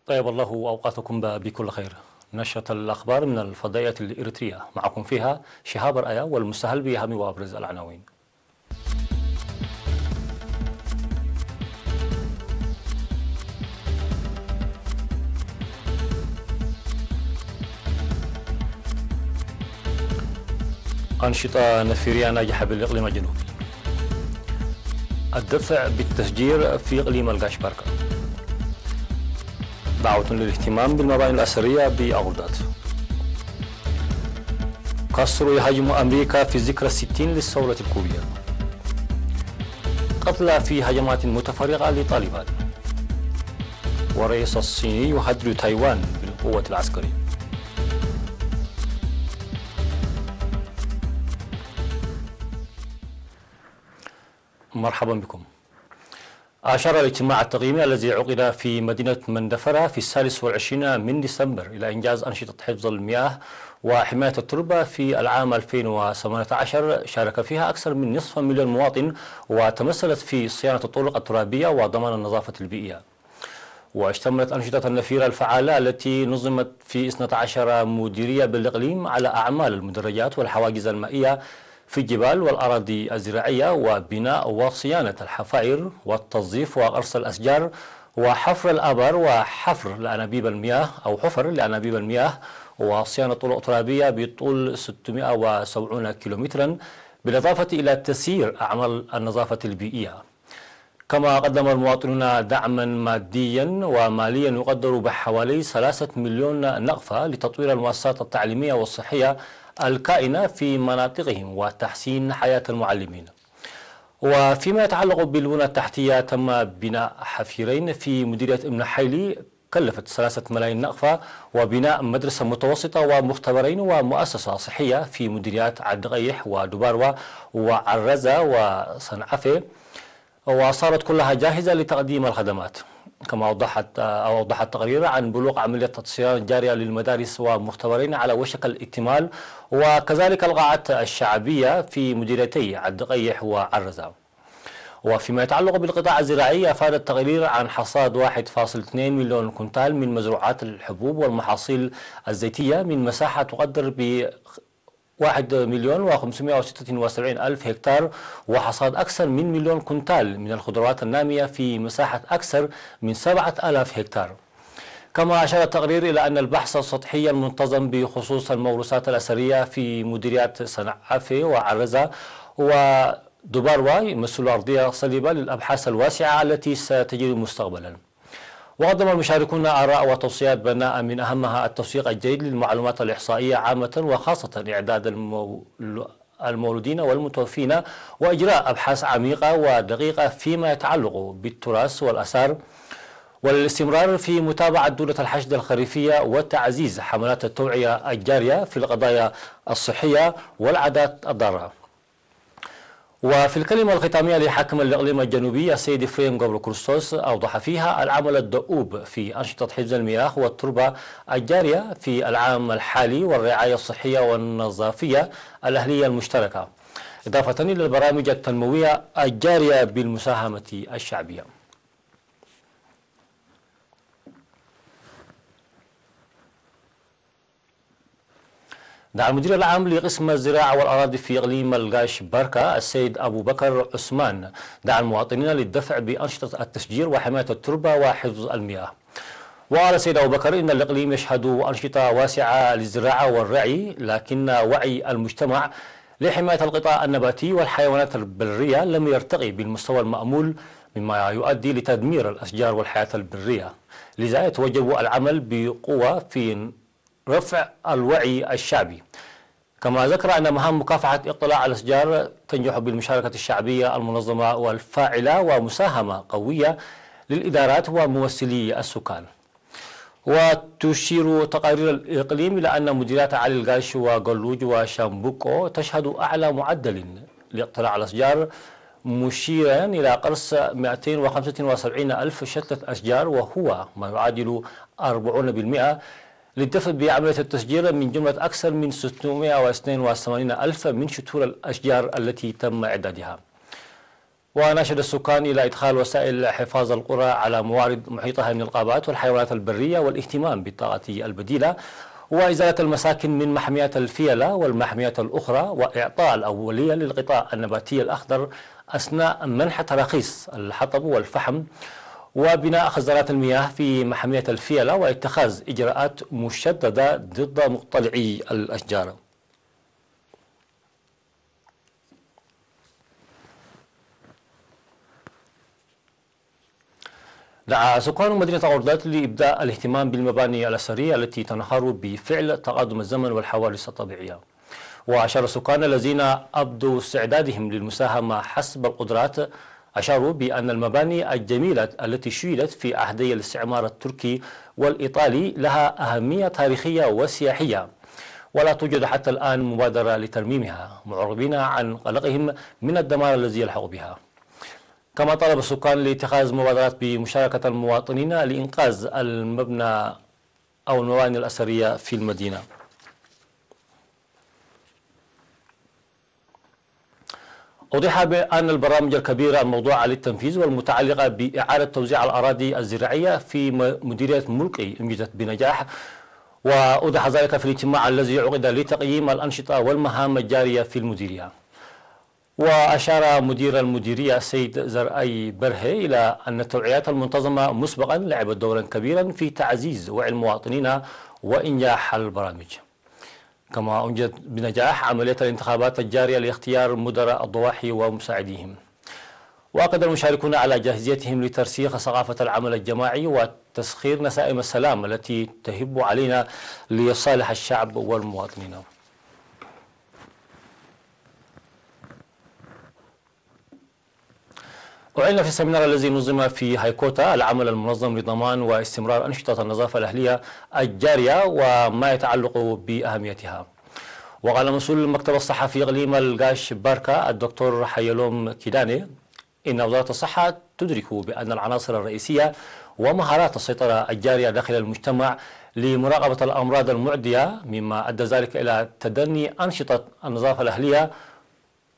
طيب الله أوقاتكم بكل خير. نشرة الأخبار من الفضائية الإريترية، معكم فيها شهاب رأيا والمستهل بأهم وأبرز العناوين. أنشطة نفيرية ناجحة بالإقليم الجنوبي. الدفع بالتشجير في إقليم القاشبركة. دعوة للاهتمام بالمباني الأثرية بأغرداد. كاسترو يهاجم أمريكا في ذكرى 60 للثورة الكورية. قتلى في هجمات متفرقة لطالبان. والرئيس الصيني يهدد تايوان بالقوة العسكرية. مرحبا بكم. أشار الاجتماع التقييمي الذي عقد في مدينة مندفرة في 26 من ديسمبر إلى إنجاز أنشطة حفظ المياه وحماية التربة في العام 2018 شارك فيها أكثر من نصف مليون مواطن، وتمثلت في صيانة الطرق الترابية وضمان النظافة البيئية. واشتملت أنشطة النفيرة الفعالة التي نظمت في 12 مديرية بالإقليم على أعمال المدرجات والحواجز المائية في الجبال والأراضي الزراعية، وبناء وصيانة الحفائر والتنظيف وقرص الأشجار وحفر الآبار وحفر لأنابيب المياه أو حفر لأنابيب المياه وصيانة طرق ترابية بطول 670 كيلومترا، بالإضافة إلى تسيير أعمال النظافة البيئية. كما قدم المواطنون دعما ماديا وماليا يقدر بحوالي 3 مليون نقفة لتطوير المؤسسات التعليمية والصحية الكائنة في مناطقهم وتحسين حياة المعلمين. وفيما يتعلق بالبنى التحتية، تم بناء حفيرين في مديرية ابن حيلي كلفت 3 ملايين نقفة، وبناء مدرسة متوسطة ومختبرين ومؤسسة صحية في مديريات عدغيح ودباروة وعرزة وصنعفة، وصارت كلها جاهزة لتقديم الخدمات. كما أوضح التقرير عن بلوغ عملية الصيانة الجارية للمدارس ومختبرين على وشك الاكتمال، وكذلك القاعات الشعبية في مديريتي عدغيح وعرزة. وفيما يتعلق بالقطاع الزراعي، أفاد التقرير عن حصاد 1.2 مليون كنتال من مزروعات الحبوب والمحاصيل الزيتية من مساحة تقدر ب 1,576,000 هكتار، وحصاد أكثر من 1,000,000 كنتال من الخضروات النامية في مساحة أكثر من 7,000 هكتار. كما أشار التقرير إلى أن البحث السطحي المنتظم بخصوص الموروثات الأثرية في مديريات صنعافة وعرزة ودباروة يمثل أرضية صلبة للأبحاث الواسعة التي ستجري مستقبلا. وقدم المشاركون آراء وتوصيات بناء من أهمها التوثيق الجيد للمعلومات الإحصائية عامة، وخاصة إعداد المولودين والمتوفين، وإجراء أبحاث عميقة ودقيقة فيما يتعلق بالتراث والآثار، والاستمرار في متابعة دورة الحشد الخريفية وتعزيز حملات التوعية الجارية في القضايا الصحية والعادات الضارة. وفي الكلمة الختامية لحاكم الإقليم الجنوبي السيد فرين غوبرو كروستوس، أوضح فيها العمل الدؤوب في أنشطة حفظ المياه والتربة الجارية في العام الحالي والرعاية الصحية والنظافية الأهلية المشتركة، إضافة إلى البرامج التنموية الجارية بالمساهمة الشعبية. دعا المدير العام لقسم الزراعة والأراضي في إقليم القاشبركة السيد أبو بكر عثمان دعا المواطنين للدفع بأنشطة التشجير وحماية التربة وحفظ المياه. وقال السيد أبو بكر إن الإقليم يشهد أنشطة واسعة للزراعة والرعي، لكن وعي المجتمع لحماية القطاع النباتي والحيوانات البرية لم يرتقي بالمستوى المأمول، مما يؤدي لتدمير الأشجار والحياة البرية. لذا يتوجب العمل بقوة في رفع الوعي الشعبي. كما ذكر أن مهام مكافحة اقتلاع الأشجار تنجح بالمشاركة الشعبية المنظمة والفاعلة ومساهمة قوية للإدارات وممثلي السكان. وتشير تقارير الإقليم إلى أن مديريات علي القاش وقلوج وشامبوكو تشهد أعلى معدل لاقتلاع الأشجار، مشيرا إلى قرص 275 ألف شتلة أشجار، وهو ما يعادل 40% للدفع بعملية التشجير من جملة أكثر من 682 ألف من شتور الأشجار التي تم إعدادها. وفي الكلمة الختامية لحاكم الإقليم الجنوبي السيد فرين غوبرو كروستوس، أوضح فيها العمل الدؤوب في أنشطة حفظ المياه والتربة الجارية في العام الحالي والرعاية الصحية والنظافية الأهلية المشتركة، إضافة إلى البرامج التنموية الجارية بالمساهمة الشعبية. وناشد السكان إلى إدخال وسائل حفاظ القرى على موارد محيطها من الغابات والحيوانات البرية والاهتمام بالطاقة البديلة وإزالة المساكن من محميات الفيلة والمحميات الأخرى وإعطاء الأولية للغطاء النباتي الأخضر أثناء منح تراخيص الحطب والفحم وبناء خزانات المياه في محمية الفيلة واتخاذ إجراءات مشددة ضد مقتلعي الأشجار. دعا سكان مدينة غردات لإبداء الاهتمام بالمباني الأثرية التي تنهار بفعل تقادم الزمن والحوادث الطبيعية. وأشار السكان الذين أبدوا استعدادهم للمساهمة حسب القدرات أشاروا بأن المباني الجميلة التي شيدت في عهدي الاستعمار التركي والإيطالي لها أهمية تاريخية وسياحية ولا توجد حتى الآن مبادرة لترميمها معربين عن قلقهم من الدمار الذي يلحق بها. كما طلب السكان لاتخاذ مبادرات بمشاركة المواطنين لإنقاذ المبنى أو المباني الأثرية في المدينة. أوضح بأن البرامج الكبيرة الموضوعة للتنفيذ والمتعلقة بإعادة توزيع الأراضي الزراعية في مديرية ملقي أنجزت بنجاح، وأوضح ذلك في الاجتماع الذي عقد لتقييم الأنشطة والمهام الجارية في المديرية. وأشار مدير المديرية السيد زرأي برهي إلى أن التوعيات المنتظمة مسبقا لعبت دورا كبيرا في تعزيز وعي المواطنين وإنجاح البرامج. كما أنجزت بنجاح عملية الانتخابات الجارية لاختيار مدراء الضواحي ومساعديهم. وأكد المشاركون على جاهزيتهم لترسيخ ثقافة العمل الجماعي وتسخير نسائم السلام التي تهب علينا لصالح الشعب والمواطنين. أعلن في السمينار الذي نظم في هايكوتا العمل المنظم لضمان واستمرار أنشطة النظافة الأهلية الجارية وما يتعلق بأهميتها. وقال مسؤول المكتب الصحفي إقليم القاش باركا الدكتور حيلوم كيداني إن وزارة الصحة تدرك بأن العناصر الرئيسية ومهارات السيطرة الجارية داخل المجتمع لمراقبة الأمراض المعدية، مما أدى ذلك إلى تدني أنشطة النظافة الأهلية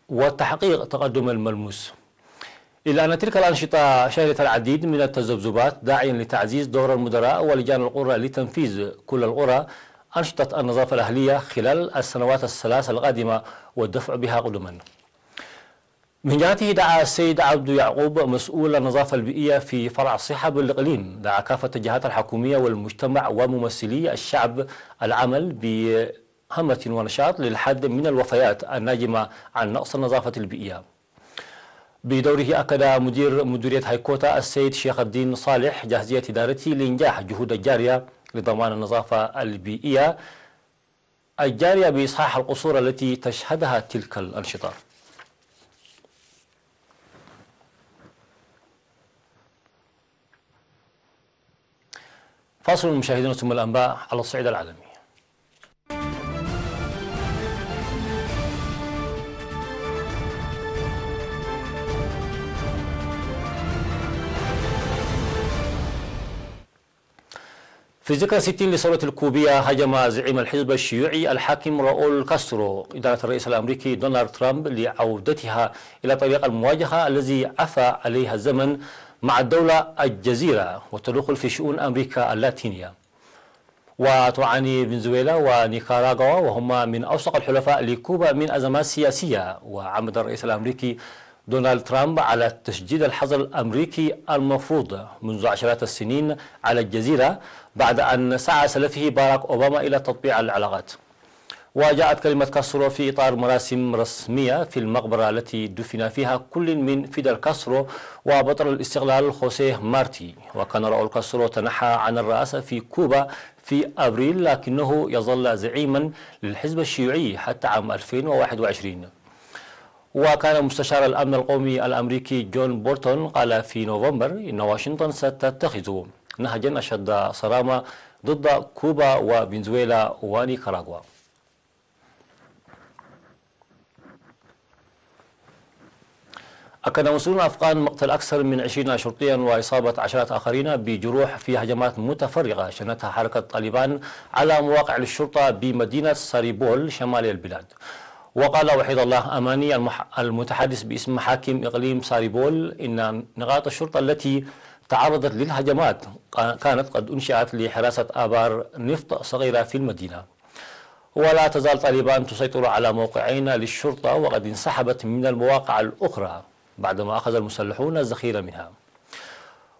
وتحقيق تقدم الملموس. إلا أن تلك الأنشطة شهدت العديد من التذبذبات داعيا لتعزيز دور المدراء ولجان القرى لتنفيذ كل القرى أنشطة النظافة الأهلية خلال السنوات الثلاث القادمة والدفع بها قدما. من جهته دعا السيد عبد يعقوب مسؤول النظافة البيئية في فرع الصحة بالإقليم دعا كافة الجهات الحكومية والمجتمع وممثلي الشعب العمل بهمة ونشاط للحد من الوفيات الناجمة عن نقص النظافة البيئية. بدوره أكد مدير مديرية هايكوتا السيد شيخ الدين صالح جاهزية إدارته لإنجاح جهود الجارية لضمان النظافة البيئية الجارية بإصحاح القصور التي تشهدها تلك الأنشطة. فاصل المشاهدين ثم الأنباء على الصعيد العالمي. في ذكرى 60 لثورة الكوبية هاجم زعيم الحزب الشيوعي الحاكم راؤول كاسترو إدارة الرئيس الأمريكي دونالد ترامب لعودتها إلى طريق المواجهة الذي عفى عليها الزمن مع الدولة الجزيرة والتدخل في شؤون أمريكا اللاتينية. وتعاني فنزويلا ونيكاراغوا وهما من أوثق الحلفاء لكوبا من أزمات سياسية، وعمد الرئيس الأمريكي دونالد ترامب على تشديد الحظر الأمريكي المفروض منذ عشرات السنين على الجزيرة بعد أن سعى سلفه باراك أوباما إلى تطبيع العلاقات. وجاءت كلمة كاسترو في إطار مراسم رسمية في المقبرة التي دفن فيها كل من فيدل كاسترو وبطل الاستقلال خوسيه مارتي. وكان راؤول كاسترو تنحى عن الرئاسة في كوبا في أبريل، لكنه يظل زعيما للحزب الشيوعي حتى عام 2021. وكان مستشار الأمن القومي الأمريكي جون بولتون قال في نوفمبر إن واشنطن ستتخذ نهجا أشد صرامة ضد كوبا وفنزويلا ونيكاراغوا. أكد مسؤولون أفغان مقتل أكثر من 20 شرطيا وإصابة عشرات آخرين بجروح في هجمات متفرقة شنتها حركة طالبان على مواقع للشرطة بمدينة ساريبول شمال البلاد. وقال وحيد الله أماني المتحدث باسم محاكم إقليم ساريبول إن نقاط الشرطة التي تعرضت للهجمات كانت قد أنشئت لحراسة آبار نفط صغيرة في المدينة. ولا تزال طالبان تسيطر على موقعين للشرطة وقد انسحبت من المواقع الأخرى بعدما أخذ المسلحون الذخيرة منها.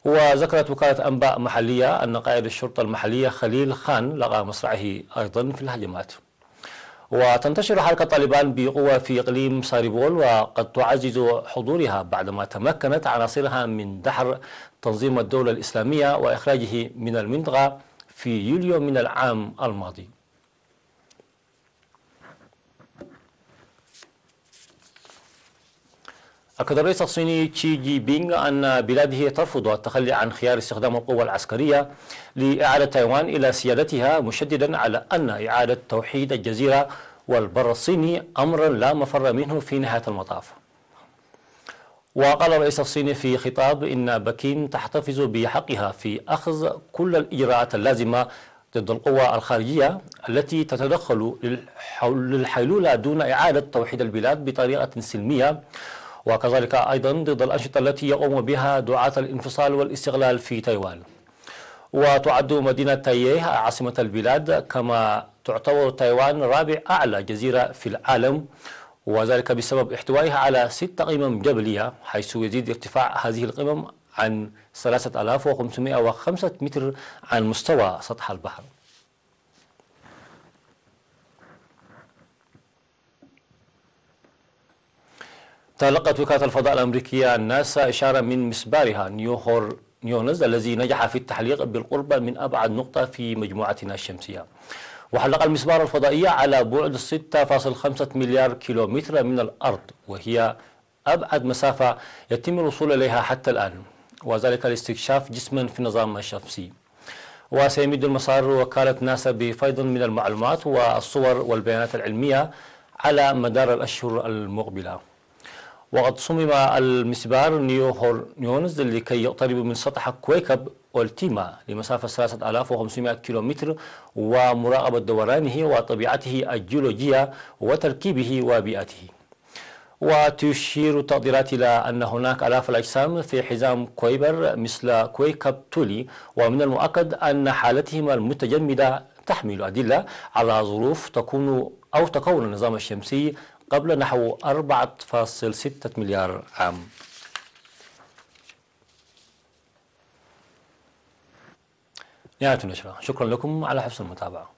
وذكرت وكالة أنباء محلية أن قائد الشرطة المحلية خليل خان لقى مصرعه أيضا في الهجمات. وتنتشر حركة طالبان بقوة في إقليم ساريبول وقد تعزز حضورها بعدما تمكنت عناصرها من دحر تنظيم الدولة الإسلامية وإخراجه من المنطقة في يوليو من العام الماضي. أكد الرئيس الصيني شي جي بينغ أن بلاده ترفض التخلي عن خيار استخدام القوة العسكرية لإعادة تايوان إلى سيادتها، مشددا على أن إعادة توحيد الجزيرة والبر الصيني أمر لا مفر منه في نهاية المطاف. وقال الرئيس الصيني في خطاب إن بكين تحتفظ بحقها في أخذ كل الإجراءات اللازمة ضد القوى الخارجية التي تتدخل للحيلولة دون إعادة توحيد البلاد بطريقة سلمية، وكذلك أيضا ضد الأنشطة التي يقوم بها دعاة الانفصال والاستغلال في تايوان. وتعد مدينة تاييه عاصمة البلاد، كما تعتبر تايوان رابع أعلى جزيرة في العالم، وذلك بسبب احتوائها على 6 قمم جبلية، حيث يزيد ارتفاع هذه القمم عن 3505 متر عن مستوى سطح البحر. تلقت وكالة الفضاء الأمريكية ناسا إشارة من مسبارها نيونز الذي نجح في التحليق بالقرب من أبعد نقطة في مجموعتنا الشمسية. وحلق المسبار الفضائي على بعد 6.5 مليار كيلومتر من الأرض، وهي أبعد مسافة يتم الوصول إليها حتى الآن، وذلك لاستكشاف جسم في النظام الشمسي. وسيمد المسار وكالة ناسا بفيض من المعلومات والصور والبيانات العلمية على مدار الأشهر المقبلة. وقد صمم المسبار نيونز لكي يقترب من سطح كويكب أولتيما لمسافة 3500 كيلومتر، ومراقبة دورانه وطبيعته الجيولوجية وتركيبه وبيئته. وتشير التقديرات إلى أن هناك آلاف الأجسام في حزام كويبر مثل كويكب تولي، ومن المؤكد أن حالتهما المتجمدة تحمل أدلة على ظروف تكون النظام الشمسي قبل نحو 4.6 مليار عام. نهاية النشرة، شكرا لكم على حسن المتابعة.